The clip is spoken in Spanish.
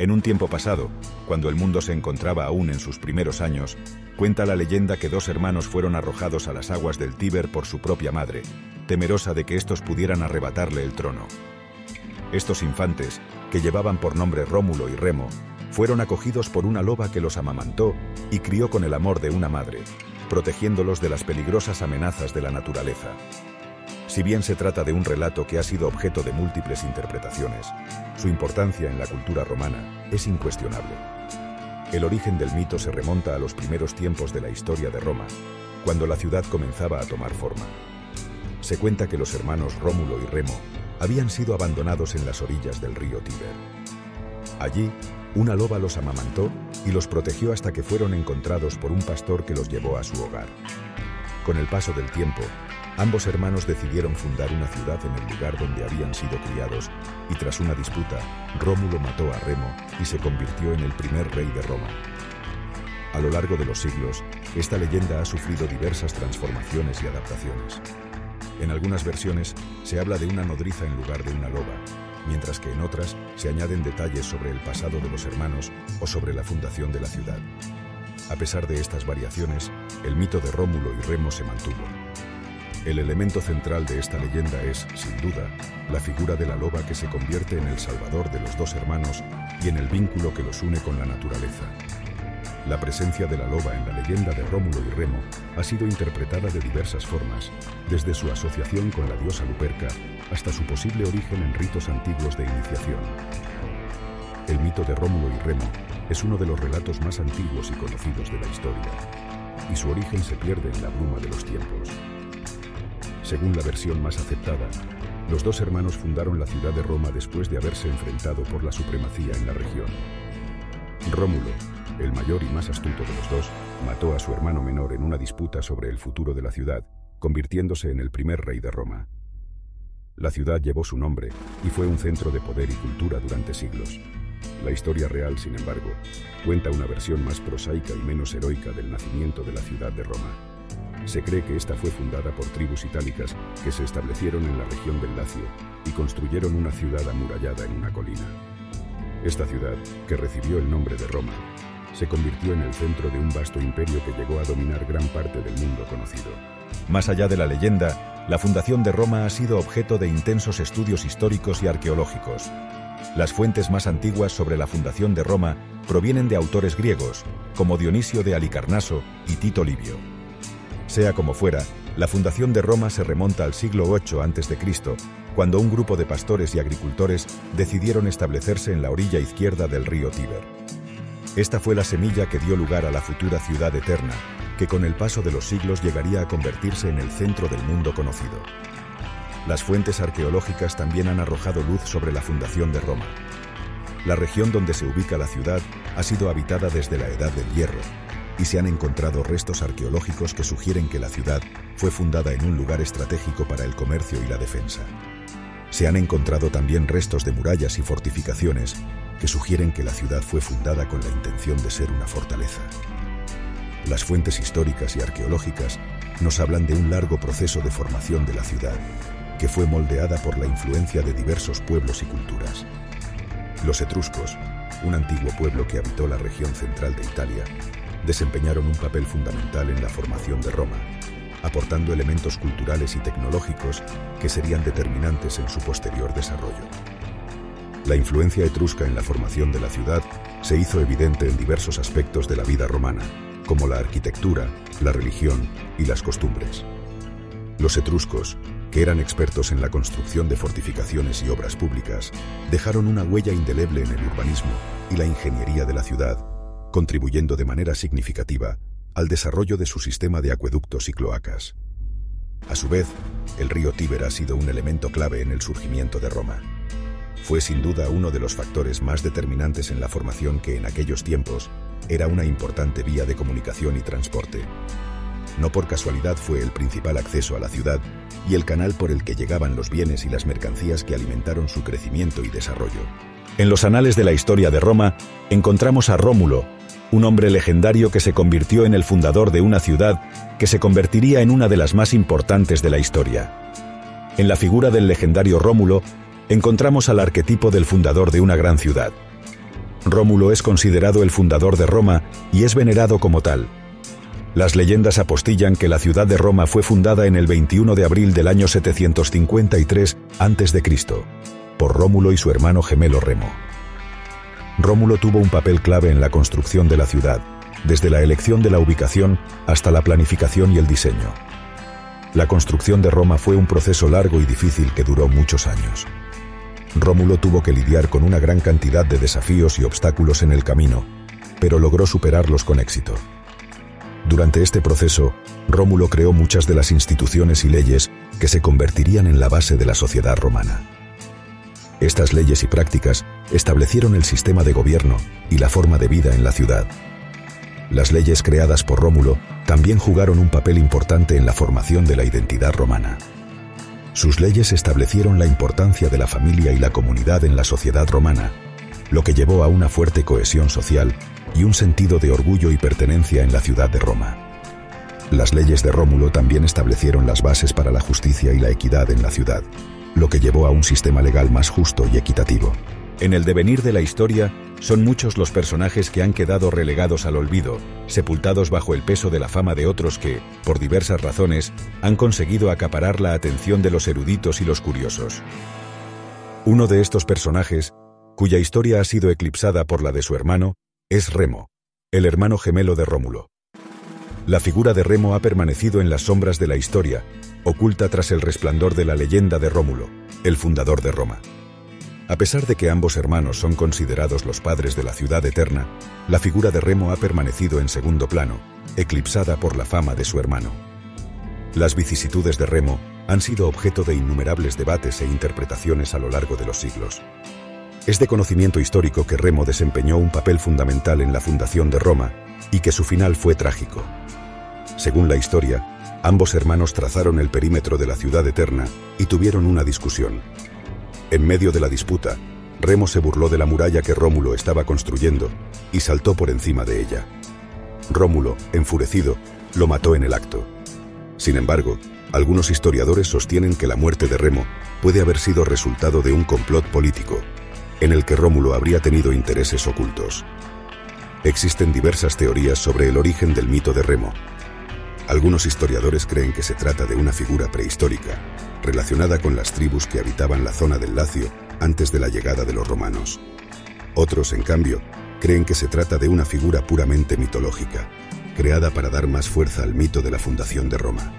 En un tiempo pasado, cuando el mundo se encontraba aún en sus primeros años, cuenta la leyenda que dos hermanos fueron arrojados a las aguas del Tíber por su propia madre, temerosa de que estos pudieran arrebatarle el trono. Estos infantes, que llevaban por nombre Rómulo y Remo, fueron acogidos por una loba que los amamantó y crió con el amor de una madre, protegiéndolos de las peligrosas amenazas de la naturaleza. Si bien se trata de un relato que ha sido objeto de múltiples interpretaciones, su importancia en la cultura romana es incuestionable. El origen del mito se remonta a los primeros tiempos de la historia de Roma, cuando la ciudad comenzaba a tomar forma. Se cuenta que los hermanos Rómulo y Remo habían sido abandonados en las orillas del río Tíber. Allí, una loba los amamantó y los protegió hasta que fueron encontrados por un pastor que los llevó a su hogar. Con el paso del tiempo, ambos hermanos decidieron fundar una ciudad en el lugar donde habían sido criados y tras una disputa, Rómulo mató a Remo y se convirtió en el primer rey de Roma. A lo largo de los siglos, esta leyenda ha sufrido diversas transformaciones y adaptaciones. En algunas versiones se habla de una nodriza en lugar de una loba, mientras que en otras se añaden detalles sobre el pasado de los hermanos o sobre la fundación de la ciudad. A pesar de estas variaciones, el mito de Rómulo y Remo se mantuvo. El elemento central de esta leyenda es, sin duda, la figura de la loba que se convierte en el salvador de los dos hermanos y en el vínculo que los une con la naturaleza. La presencia de la loba en la leyenda de Rómulo y Remo ha sido interpretada de diversas formas, desde su asociación con la diosa Luperca hasta su posible origen en ritos antiguos de iniciación. El mito de Rómulo y Remo es uno de los relatos más antiguos y conocidos de la historia, y su origen se pierde en la bruma de los tiempos. Según la versión más aceptada, los dos hermanos fundaron la ciudad de Roma después de haberse enfrentado por la supremacía en la región. Rómulo, el mayor y más astuto de los dos, mató a su hermano menor en una disputa sobre el futuro de la ciudad, convirtiéndose en el primer rey de Roma. La ciudad llevó su nombre y fue un centro de poder y cultura durante siglos. La historia real, sin embargo, cuenta una versión más prosaica y menos heroica del nacimiento de la ciudad de Roma. Se cree que esta fue fundada por tribus itálicas que se establecieron en la región del Lacio y construyeron una ciudad amurallada en una colina. Esta ciudad, que recibió el nombre de Roma, se convirtió en el centro de un vasto imperio que llegó a dominar gran parte del mundo conocido. Más allá de la leyenda, la fundación de Roma ha sido objeto de intensos estudios históricos y arqueológicos. Las fuentes más antiguas sobre la fundación de Roma provienen de autores griegos, como Dionisio de Halicarnaso y Tito Livio. Sea como fuera, la fundación de Roma se remonta al siglo VIII a.C., cuando un grupo de pastores y agricultores decidieron establecerse en la orilla izquierda del río Tíber. Esta fue la semilla que dio lugar a la futura ciudad eterna, que con el paso de los siglos llegaría a convertirse en el centro del mundo conocido. Las fuentes arqueológicas también han arrojado luz sobre la fundación de Roma. La región donde se ubica la ciudad ha sido habitada desde la Edad del Hierro, y se han encontrado restos arqueológicos que sugieren que la ciudad fue fundada en un lugar estratégico para el comercio y la defensa. Se han encontrado también restos de murallas y fortificaciones que sugieren que la ciudad fue fundada con la intención de ser una fortaleza. Las fuentes históricas y arqueológicas nos hablan de un largo proceso de formación de la ciudad, que fue moldeada por la influencia de diversos pueblos y culturas. Los etruscos, un antiguo pueblo que habitó la región central de Italia, desempeñaron un papel fundamental en la formación de Roma, aportando elementos culturales y tecnológicos que serían determinantes en su posterior desarrollo. La influencia etrusca en la formación de la ciudad se hizo evidente en diversos aspectos de la vida romana, como la arquitectura, la religión y las costumbres. Los etruscos, que eran expertos en la construcción de fortificaciones y obras públicas, dejaron una huella indeleble en el urbanismo y la ingeniería de la ciudad, contribuyendo de manera significativa al desarrollo de su sistema de acueductos y cloacas. A su vez, el río Tíber ha sido un elemento clave en el surgimiento de Roma. Fue sin duda uno de los factores más determinantes en la formación que en aquellos tiempos era una importante vía de comunicación y transporte. No por casualidad fue el principal acceso a la ciudad y el canal por el que llegaban los bienes y las mercancías que alimentaron su crecimiento y desarrollo. En los anales de la historia de Roma encontramos a Rómulo, un hombre legendario que se convirtió en el fundador de una ciudad que se convertiría en una de las más importantes de la historia. En la figura del legendario Rómulo encontramos al arquetipo del fundador de una gran ciudad. Rómulo es considerado el fundador de Roma y es venerado como tal. Las leyendas apostillan que la ciudad de Roma fue fundada en el 21 de abril del año 753 a.C., por Rómulo y su hermano gemelo Remo. Rómulo tuvo un papel clave en la construcción de la ciudad, desde la elección de la ubicación hasta la planificación y el diseño. La construcción de Roma fue un proceso largo y difícil que duró muchos años. Rómulo tuvo que lidiar con una gran cantidad de desafíos y obstáculos en el camino, pero logró superarlos con éxito. Durante este proceso, Rómulo creó muchas de las instituciones y leyes que se convertirían en la base de la sociedad romana. Estas leyes y prácticas establecieron el sistema de gobierno y la forma de vida en la ciudad. Las leyes creadas por Rómulo también jugaron un papel importante en la formación de la identidad romana. Sus leyes establecieron la importancia de la familia y la comunidad en la sociedad romana, lo que llevó a una fuerte cohesión social y un sentido de orgullo y pertenencia en la ciudad de Roma. Las leyes de Rómulo también establecieron las bases para la justicia y la equidad en la ciudad, lo que llevó a un sistema legal más justo y equitativo. En el devenir de la historia, son muchos los personajes que han quedado relegados al olvido, sepultados bajo el peso de la fama de otros que, por diversas razones, han conseguido acaparar la atención de los eruditos y los curiosos. Uno de estos personajes, cuya historia ha sido eclipsada por la de su hermano, es Remo, el hermano gemelo de Rómulo. La figura de Remo ha permanecido en las sombras de la historia, oculta tras el resplandor de la leyenda de Rómulo, el fundador de Roma. A pesar de que ambos hermanos son considerados los padres de la ciudad eterna, la figura de Remo ha permanecido en segundo plano, eclipsada por la fama de su hermano. Las vicisitudes de Remo han sido objeto de innumerables debates e interpretaciones a lo largo de los siglos. Es de conocimiento histórico que Remo desempeñó un papel fundamental en la fundación de Roma y que su final fue trágico. Según la historia, ambos hermanos trazaron el perímetro de la ciudad eterna y tuvieron una discusión. En medio de la disputa, Remo se burló de la muralla que Rómulo estaba construyendo y saltó por encima de ella. Rómulo, enfurecido, lo mató en el acto. Sin embargo, algunos historiadores sostienen que la muerte de Remo puede haber sido resultado de un complot político, en el que Rómulo habría tenido intereses ocultos. Existen diversas teorías sobre el origen del mito de Remo. Algunos historiadores creen que se trata de una figura prehistórica, relacionada con las tribus que habitaban la zona del Lacio antes de la llegada de los romanos. Otros, en cambio, creen que se trata de una figura puramente mitológica, creada para dar más fuerza al mito de la fundación de Roma.